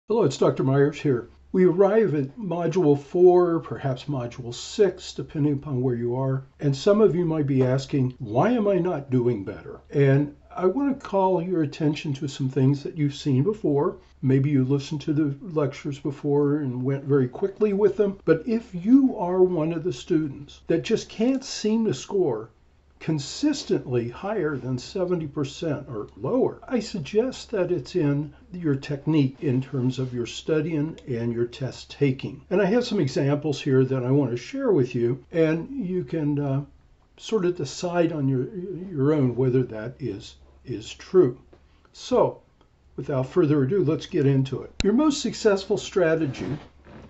Hello, it's Dr. Myers here. We arrive at Module 4, perhaps Module 6, depending upon where you are. And some of you might be asking, why am I not doing better? And I want to call your attention to some things that you've seen before. Maybe you listened to the lectures before and went very quickly with them. But if you are one of the students that just can't seem to score consistently higher than 70% or lower, I suggest that it's in your technique in terms of your studying and your test taking. And I have some examples here that I want to share with you, and you can sort of decide on your own whether that is true. So, without further ado, let's get into it. Your most successful strategy,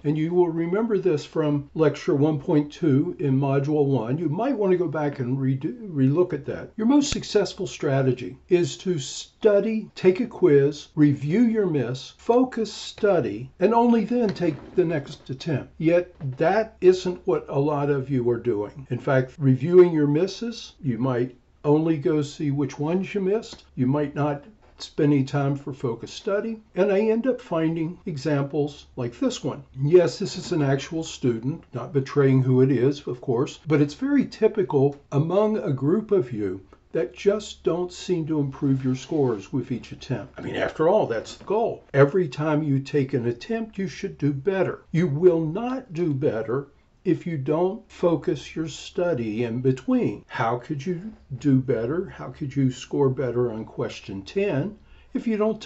and you will remember this from lecture 1.2 in module 1. You might want to go back and relook at that. Your most successful strategy is to study, take a quiz, review your miss, focus, study, and only then take the next attempt. Yet that isn't what a lot of you are doing. In fact, reviewing your misses, you might only go see which ones you missed. You might not spending time for focused study, and I end up finding examples like this one. Yes, this is an actual student, not betraying who it is, of course, but it's very typical among a group of you that just don't seem to improve your scores with each attempt. I mean, after all, that's the goal. Every time you take an attempt, you should do better. You will not do better if you don't focus your study in between. How could you do better? How could you score better on question 10 if you don't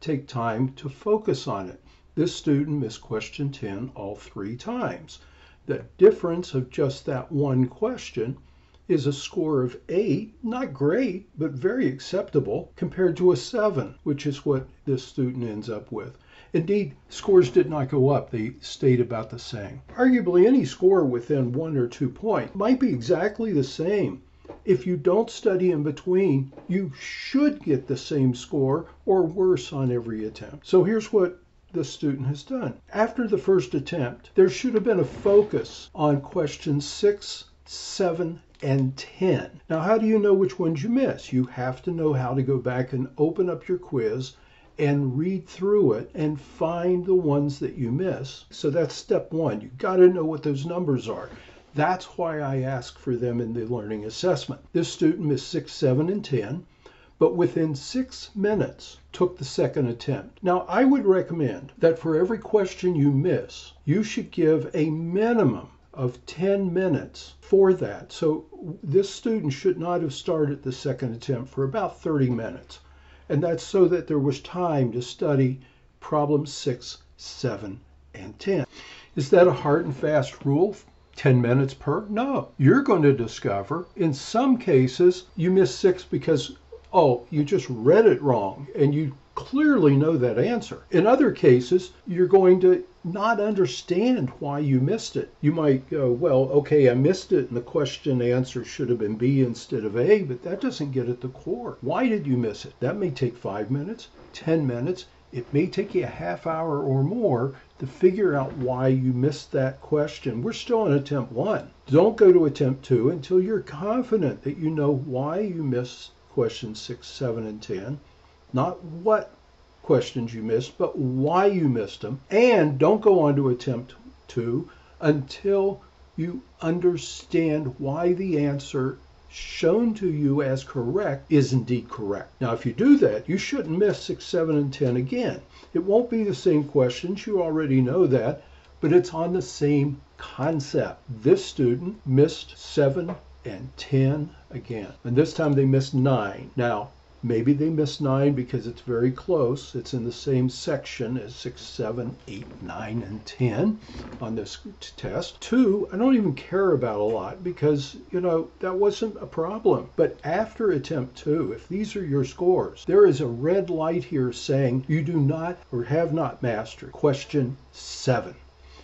take time to focus on it? This student missed question 10 all 3 times. The difference of just that one question is a score of 8, not great, but very acceptable, compared to a 7, which is what this student ends up with. Indeed, scores did not go up. They stayed about the same. Arguably, any score within 1 or 2 points might be exactly the same. If you don't study in between, you should get the same score or worse on every attempt. So here's what the student has done. After the first attempt, there should have been a focus on questions 6, 7, and 10. Now, how do you know which ones you miss? You have to know how to go back and open up your quiz and read through it and find the ones that you miss. So that's step 1. You've got to know what those numbers are. That's why I ask for them in the learning assessment. This student missed 6, 7, and 10, but within 6 minutes took the second attempt. Now, I would recommend that for every question you miss, you should give a minimum of 10 minutes for that. So this student should not have started the second attempt for about 30 minutes. And that's so that there was time to study problems 6, 7, and 10. Is that a hard and fast rule? 10 minutes per? No. You're going to discover in some cases you missed 6 because, you just read it wrong and you clearly know that answer. In other cases, you're going to not understand why you missed it. You might go, well, okay, I missed it and the question answer should have been B instead of A, but that doesn't get at the core. Why did you miss it? That may take 5 minutes, 10 minutes. It may take you a half hour or more to figure out why you missed that question. We're still on attempt 1. Don't go to attempt 2 until you're confident that you know why you missed questions 6, 7, and 10. Not what questions you missed, but why you missed them. And don't go on to attempt 2 until you understand why the answer shown to you as correct is indeed correct. Now, if you do that, you shouldn't miss 6, 7, and 10 again. It won't be the same questions. You already know that, but it's on the same concept. This student missed 7 and 10 again, and this time they missed 9. Now, maybe they missed 9 because it's very close. It's in the same section as 6, 7, 8, 9, and 10 on this test. 2, I don't even care about a lot because, that wasn't a problem. But after attempt 2, if these are your scores, there is a red light here saying you do not or have not mastered question 7.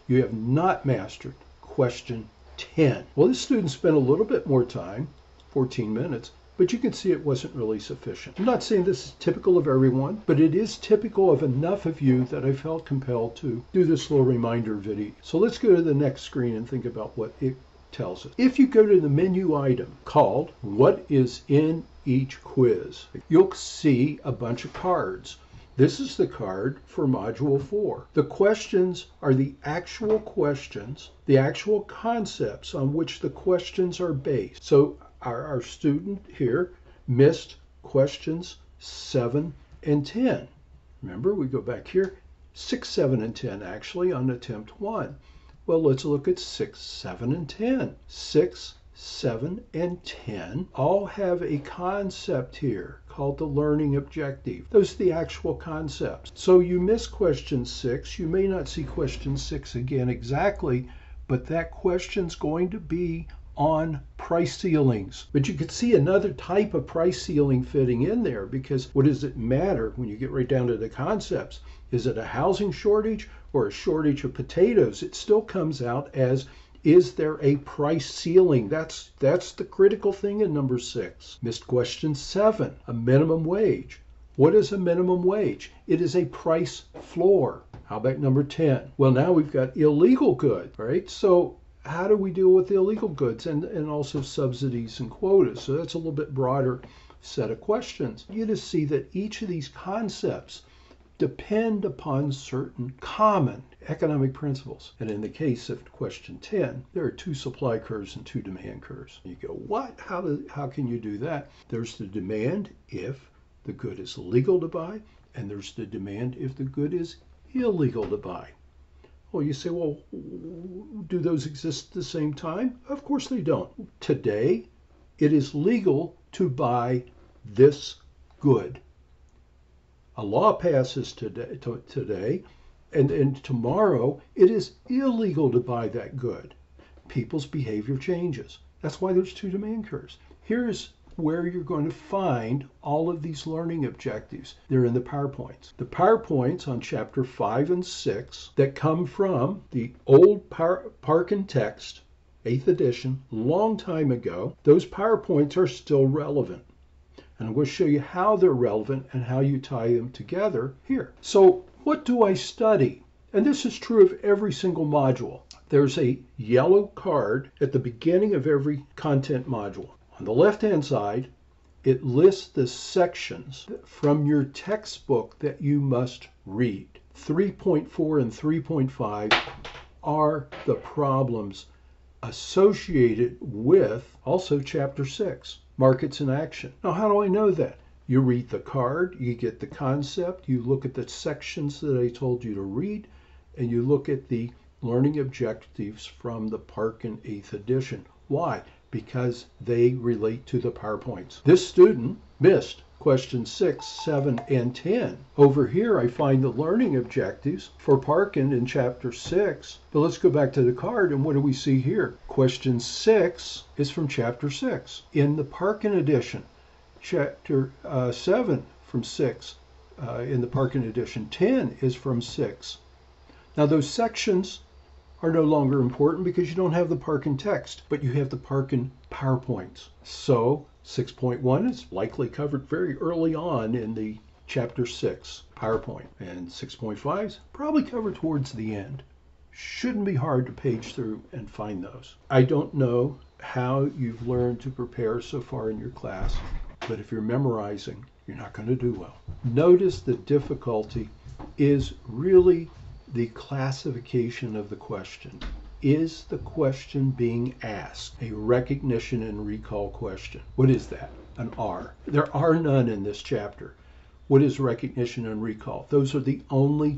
You have not mastered question 10. Well, this student spent a little bit more time, 14 minutes, but you can see it wasn't really sufficient. I'm not saying this is typical of everyone, but it is typical of enough of you that I felt compelled to do this little reminder video. So let's go to the next screen and think about what it tells us. If you go to the menu item called What is in Each Quiz, you'll see a bunch of cards. This is the card for Module 4. The questions are the actual questions, the actual concepts on which the questions are based. So our student here missed questions 7 and 10. Remember, we go back here, 6, 7, and 10 actually on attempt 1. Well, let's look at 6, 7, and 10. 6, 7, and 10 all have a concept here called the learning objective. Those are the actual concepts. So you miss question 6. You may not see question 6 again exactly, but that question's going to be on price ceilings. But you could see another type of price ceiling fitting in there, because what does it matter when you get right down to the concepts? Is it a housing shortage or a shortage of potatoes? It still comes out as, is there a price ceiling? That's the critical thing in number 6. Missed question 7, a minimum wage. What is a minimum wage? It is a price floor. How about number 10? Well, now we've got illegal goods, right? So how do we deal with illegal goods and also subsidies and quotas? So that's a little bit broader set of questions. You just see that each of these concepts depend upon certain common economic principles. And in the case of question 10, there are 2 supply curves and 2 demand curves. You go, what? How can you do that? There's the demand if the good is legal to buy, and there's the demand if the good is illegal to buy. Well, you say, well, do those exist at the same time? Of course they don't. Today, it is legal to buy this good. A law passes today, and tomorrow it is illegal to buy that good. People's behavior changes. That's why there's 2 demand curves. Here's where you're going to find all of these learning objectives. They're in the PowerPoints. The PowerPoints on chapter 5 and 6 that come from the old Parkin text, 8th edition, long time ago, those PowerPoints are still relevant. And I'm going to show you how they're relevant and how you tie them together here. So what do I study? And this is true of every single module. There's a yellow card at the beginning of every content module. On the left-hand side, it lists the sections from your textbook that you must read. 3.4 and 3.5 are the problems associated with also chapter 6, markets in action. Now, how do I know that? You read the card, you get the concept, you look at the sections that I told you to read, and you look at the learning objectives from the Parkin 8th edition. Why? Because they relate to the PowerPoints. This student missed questions 6, 7, and 10. Over here, I find the learning objectives for Parkin in chapter 6. But let's go back to the card, and what do we see here? Question 6 is from chapter 6. In the Parkin edition, chapter 7 from 6 in the Parkin edition, 10 is from 6. Now, those sections are no longer important because you don't have the Parkin text, but you have the Parkin PowerPoints. So 6.1 is likely covered very early on in the chapter 6 PowerPoint, and 6.5 is probably covered towards the end. Shouldn't be hard to page through and find those. I don't know how you've learned to prepare so far in your class, but if you're memorizing, you're not going to do well. Notice the difficulty is really the classification of the question. Is the question being asked a recognition and recall question? What is that? An R. There are none in this chapter. What is recognition and recall? Those are the only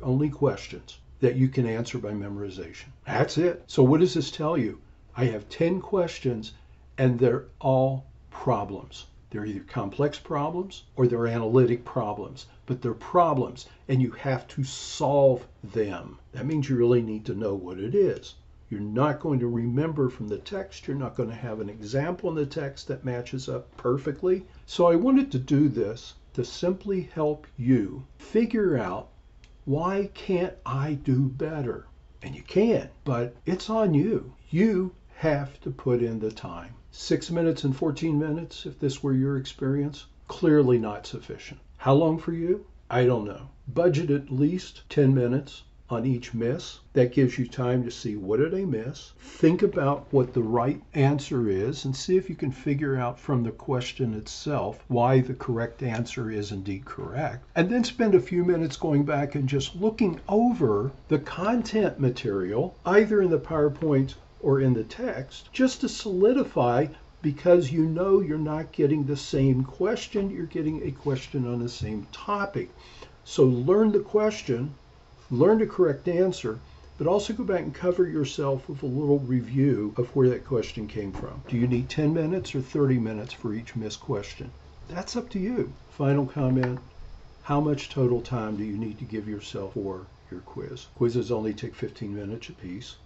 only questions that you can answer by memorization. That's it. So what does this tell you? I have 10 questions, and they're all problems. They're either complex problems or they're analytic problems, but they're problems, and you have to solve them. That means you really need to know what it is. You're not going to remember from the text. You're not going to have an example in the text that matches up perfectly. So I wanted to do this to simply help you figure out, why can't I do better? And you can, but it's on you. You have to put in the time. 6 minutes and 14 minutes, if this were your experience, clearly not sufficient. How long for you? I don't know. Budget at least 10 minutes on each miss. That gives you time to see, what did I miss? Think about what the right answer is and see if you can figure out from the question itself why the correct answer is indeed correct. And then spend a few minutes going back and just looking over the content material, either in the PowerPoint or in the text, just to solidify, because you know you're not getting the same question, you're getting a question on the same topic. So learn the question, learn the correct answer, but also go back and cover yourself with a little review of where that question came from. Do you need 10 minutes or 30 minutes for each missed question? That's up to you. Final comment, how much total time do you need to give yourself for your quiz? Quizzes only take 15 minutes apiece.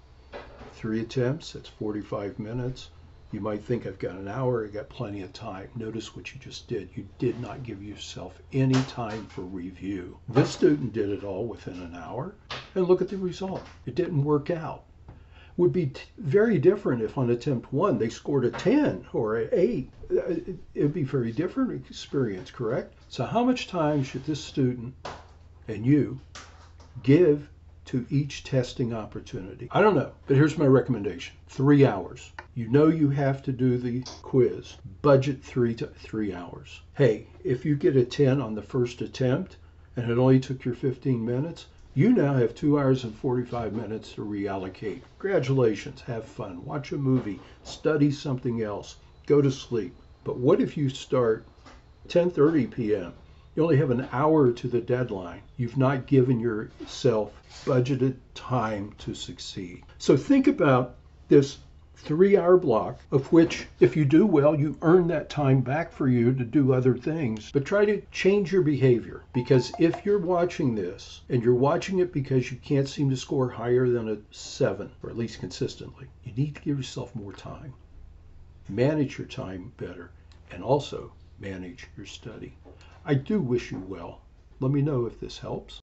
3 attempts, that's 45 minutes. You might think, I've got an hour, I got plenty of time. Notice what you just did. You did not give yourself any time for review. This student did it all within an hour, and look at the result. It didn't work out. Would be very different if on attempt 1 they scored a 10 or an 8. It would be a very different experience, correct? So how much time should this student and you give to each testing opportunity? I don't know, but here's my recommendation. 3 hours. You know you have to do the quiz. Budget 3 hours. Hey, if you get a 10 on the first attempt and it only took your 15 minutes, you now have 2 hours and 45 minutes to reallocate. Congratulations, have fun, watch a movie, study something else, go to sleep. But what if you start 10:30 p.m.? You only have an hour to the deadline. You've not given yourself budgeted time to succeed. So think about this 3-hour block, of which, if you do well, you earn that time back for you to do other things. But try to change your behavior, because if you're watching this and you're watching it because you can't seem to score higher than a 7, or at least consistently, you need to give yourself more time. Manage your time better, and also manage your study. I do wish you well. Let me know if this helps.